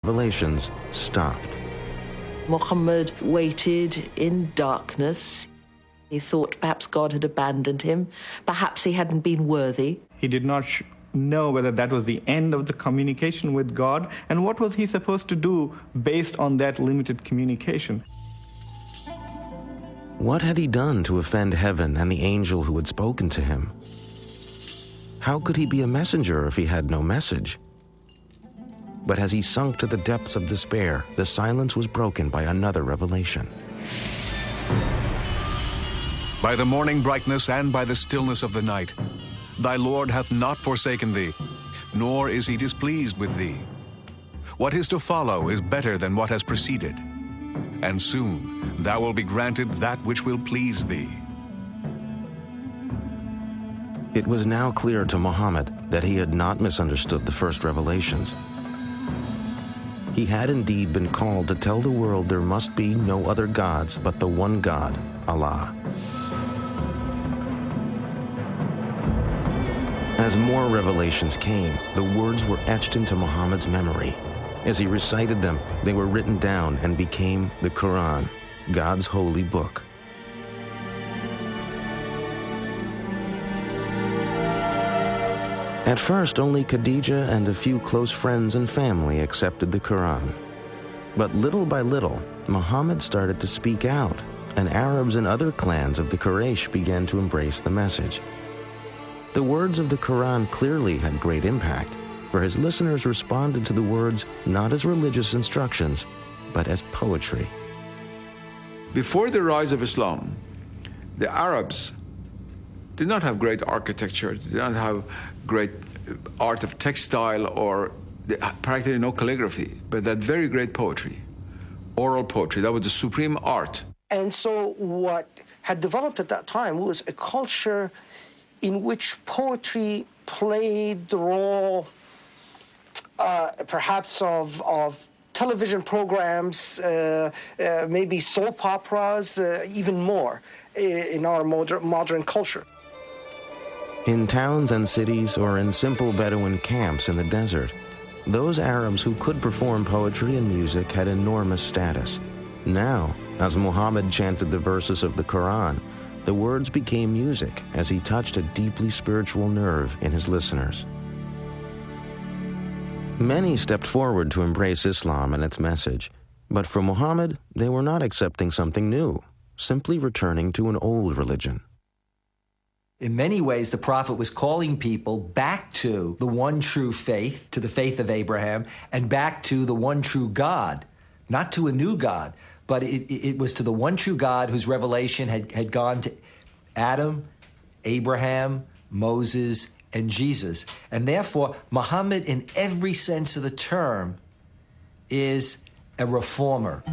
revelations stopped. Muhammad waited in darkness. He thought perhaps God had abandoned him. Perhaps he hadn't been worthy. He did not know whether that was the end of the communication with God, and what was he supposed to do based on that limited communication. What had he done to offend heaven and the angel who had spoken to him? How could he be a messenger if he had no message? But as he sunk to the depths of despair, the silence was broken by another revelation. By the morning brightness and by the stillness of the night, thy Lord hath not forsaken thee, nor is he displeased with thee. What is to follow is better than what has preceded, and soon thou wilt be granted that which will please thee. It was now clear to Muhammad that he had not misunderstood the first revelations. He had indeed been called to tell the world there must be no other gods but the one God, Allah. As more revelations came, the words were etched into Muhammad's memory. As he recited them, they were written down and became the Quran, God's holy book. At first, only Khadija and a few close friends and family accepted the Quran. But little by little, Muhammad started to speak out, and Arabs and other clans of the Quraysh began to embrace the message. The words of the Quran clearly had great impact, for his listeners responded to the words not as religious instructions, but as poetry. Before the rise of Islam, the Arabs did not have great architecture, did not have great art of textile, or practically no calligraphy, but that very great poetry, oral poetry. That was the supreme art. And so what had developed at that time was a culture in which poetry played the role perhaps of television programs, maybe soap operas, even more in our modern culture. In towns and cities or in simple Bedouin camps in the desert, those Arabs who could perform poetry and music had enormous status. Now, as Muhammad chanted the verses of the Quran, the words became music as he touched a deeply spiritual nerve in his listeners. Many stepped forward to embrace Islam and its message, but for Muhammad, they were not accepting something new, simply returning to an old religion. In many ways, the Prophet was calling people back to the one true faith, to the faith of Abraham, and back to the one true God, not to a new God, but it was to the one true God whose revelation had gone to Adam, Abraham, Moses, and Jesus. And therefore, Muhammad, in every sense of the term, is a reformer.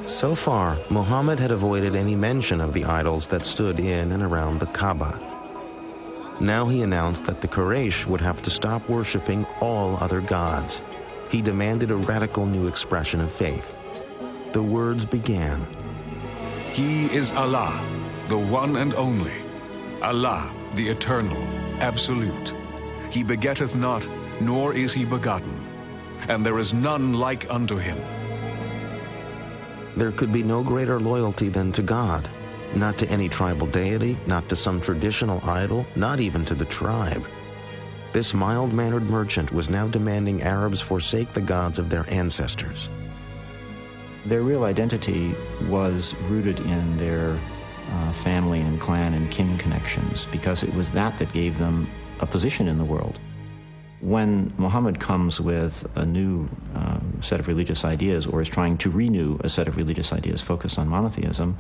So far, Muhammad had avoided any mention of the idols that stood in and around the Kaaba. Now he announced that the Quraysh would have to stop worshiping all other gods. He demanded a radical new expression of faith. The words began. He is Allah, the one and only, Allah, the eternal, absolute. He begetteth not, nor is he begotten, and there is none like unto him. There could be no greater loyalty than to God, not to any tribal deity, not to some traditional idol, not even to the tribe. This mild-mannered merchant was now demanding Arabs forsake the gods of their ancestors. Their real identity was rooted in their family and clan and kin connections, because it was that gave them a position in the world. When Muhammad comes with a new set of religious ideas, or is trying to renew a set of religious ideas focused on monotheism,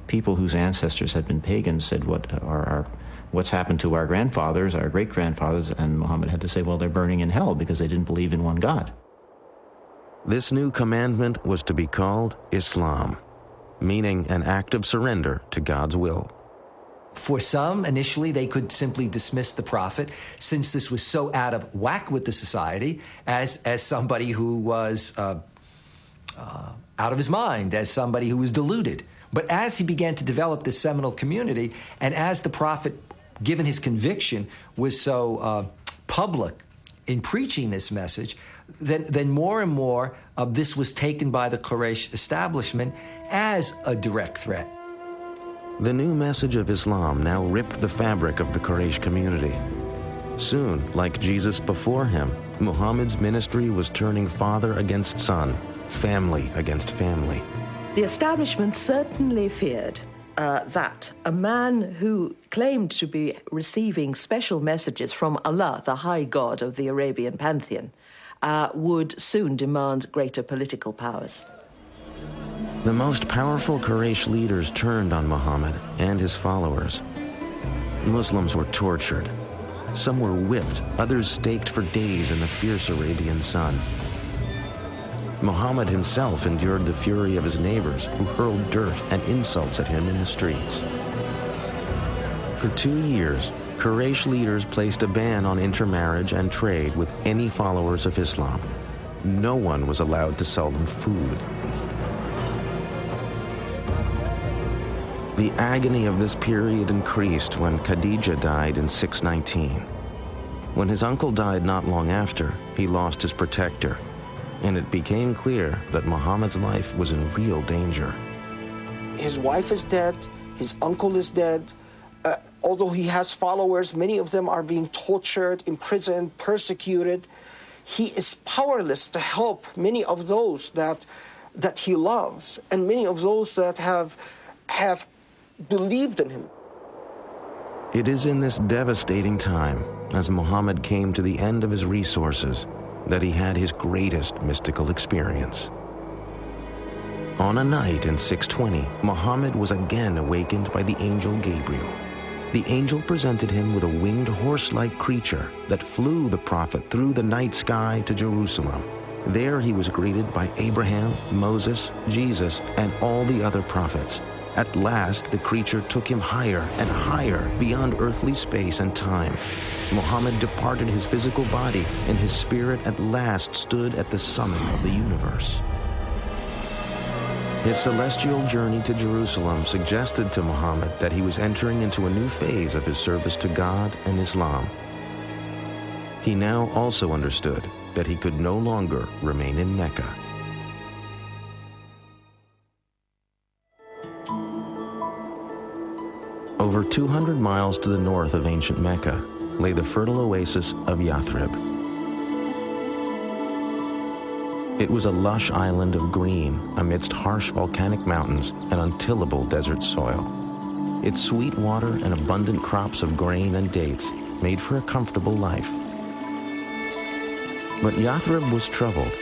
people whose ancestors had been pagans said, what's happened to our grandfathers, our great-grandfathers? And Muhammad had to say, well, they're burning in hell because they didn't believe in one God. This new commandment was to be called Islam, meaning an act of surrender to God's will. For some, initially, they could simply dismiss the Prophet, since this was so out of whack with the society, as somebody who was out of his mind, as somebody who was deluded. But as he began to develop this seminal community, and as the Prophet, given his conviction, was so public in preaching this message, then more and more of this was taken by the Quraysh establishment as a direct threat. The new message of Islam now ripped the fabric of the Quraysh community. Soon, like Jesus before him, Muhammad's ministry was turning father against son, family against family. The establishment certainly feared that a man who claimed to be receiving special messages from Allah, the high god of the Arabian pantheon, would soon demand greater political powers. The most powerful Quraysh leaders turned on Muhammad and his followers. Muslims were tortured. Some were whipped, others staked for days in the fierce Arabian sun. Muhammad himself endured the fury of his neighbors who hurled dirt and insults at him in the streets. For 2 years, Quraysh leaders placed a ban on intermarriage and trade with any followers of Islam. No one was allowed to sell them food. The agony of this period increased when Khadija died in 619. When his uncle died not long after, he lost his protector, and it became clear that Muhammad's life was in real danger. His wife is dead, his uncle is dead. Although he has followers, many of them are being tortured, imprisoned, persecuted. He is powerless to help many of those that he loves, and many of those that have believed in him. It is in this devastating time, as Muhammad came to the end of his resources, that he had his greatest mystical experience. On a night in 620, Muhammad was again awakened by the angel Gabriel. The angel presented him with a winged horse-like creature that flew the prophet through the night sky to Jerusalem. There he was greeted by Abraham, Moses, Jesus, and all the other prophets. At last, the creature took him higher and higher beyond earthly space and time. Muhammad departed his physical body, and his spirit at last stood at the summit of the universe. His celestial journey to Jerusalem suggested to Muhammad that he was entering into a new phase of his service to God and Islam. He now also understood that he could no longer remain in Mecca. Over 200 miles to the north of ancient Mecca lay the fertile oasis of Yathrib. It was a lush island of green amidst harsh volcanic mountains and untillable desert soil. Its sweet water and abundant crops of grain and dates made for a comfortable life. But Yathrib was troubled.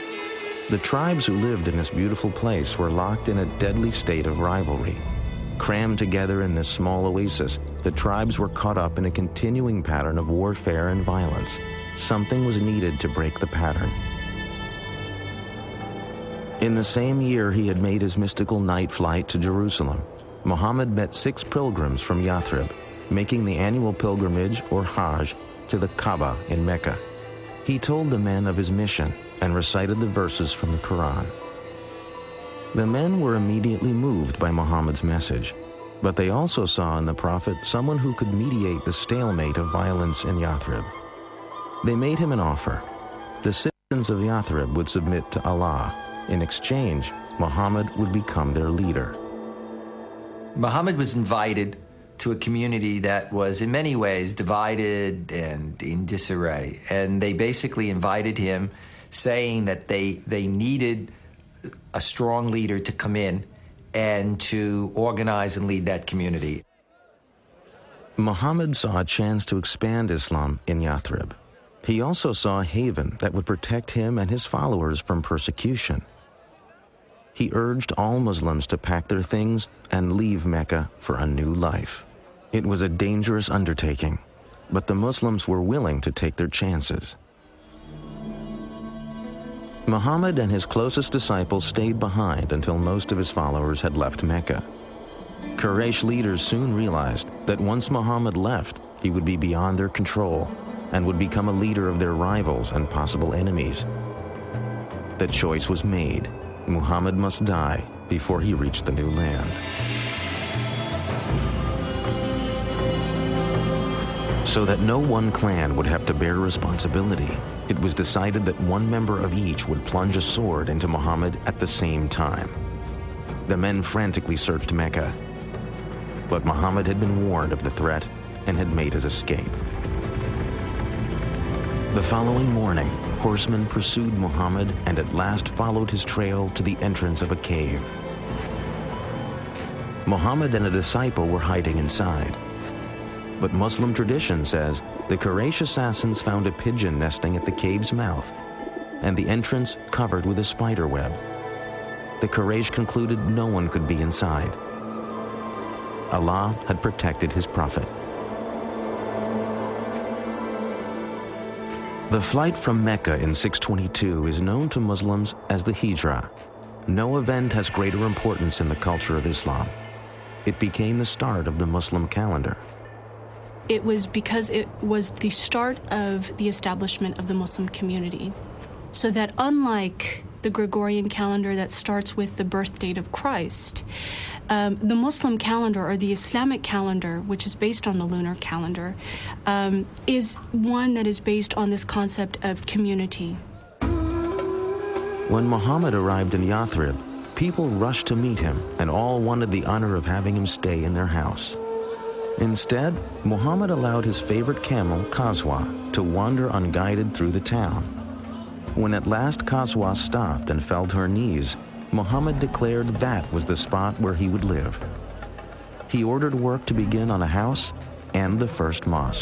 The tribes who lived in this beautiful place were locked in a deadly state of rivalry. Crammed together in this small oasis, the tribes were caught up in a continuing pattern of warfare and violence. Something was needed to break the pattern. In the same year he had made his mystical night flight to Jerusalem, Muhammad met 6 pilgrims from Yathrib, making the annual pilgrimage, or Hajj, to the Kaaba in Mecca. He told the men of his mission and recited the verses from the Quran. The men were immediately moved by Muhammad's message, but they also saw in the prophet someone who could mediate the stalemate of violence in Yathrib. They made him an offer. The citizens of Yathrib would submit to Allah. In exchange, Muhammad would become their leader. Muhammad was invited to a community that was in many ways divided and in disarray. And they basically invited him, saying that they needed a strong leader to come in and to organize and lead that community. Muhammad saw a chance to expand Islam in Yathrib. He also saw a haven that would protect him and his followers from persecution. He urged all Muslims to pack their things and leave Mecca for a new life. It was a dangerous undertaking, but the Muslims were willing to take their chances. Muhammad and his closest disciples stayed behind until most of his followers had left Mecca. Quraysh leaders soon realized that once Muhammad left, he would be beyond their control and would become a leader of their rivals and possible enemies. The choice was made. Muhammad must die before he reached the new land. So that no one clan would have to bear responsibility, it was decided that one member of each would plunge a sword into Muhammad at the same time. The men frantically searched Mecca, but Muhammad had been warned of the threat and had made his escape. The following morning, horsemen pursued Muhammad and at last followed his trail to the entrance of a cave. Muhammad and a disciple were hiding inside. But Muslim tradition says the Quraysh assassins found a pigeon nesting at the cave's mouth and the entrance covered with a spider web. The Quraysh concluded no one could be inside. Allah had protected his prophet. The flight from Mecca in 622 is known to Muslims as the Hijrah. No event has greater importance in the culture of Islam. It became the start of the Muslim calendar. It was because it was the start of the establishment of the Muslim community. So that unlike the Gregorian calendar that starts with the birth date of Christ, the Muslim calendar, or the Islamic calendar, which is based on the lunar calendar, is one that is based on this concept of community. When Muhammad arrived in Yathrib, people rushed to meet him and all wanted the honor of having him stay in their house. Instead, Muhammad allowed his favorite camel, Qaswa, to wander unguided through the town. When at last Qaswa stopped and fell to her knees, Muhammad declared that was the spot where he would live. He ordered work to begin on a house and the first mosque.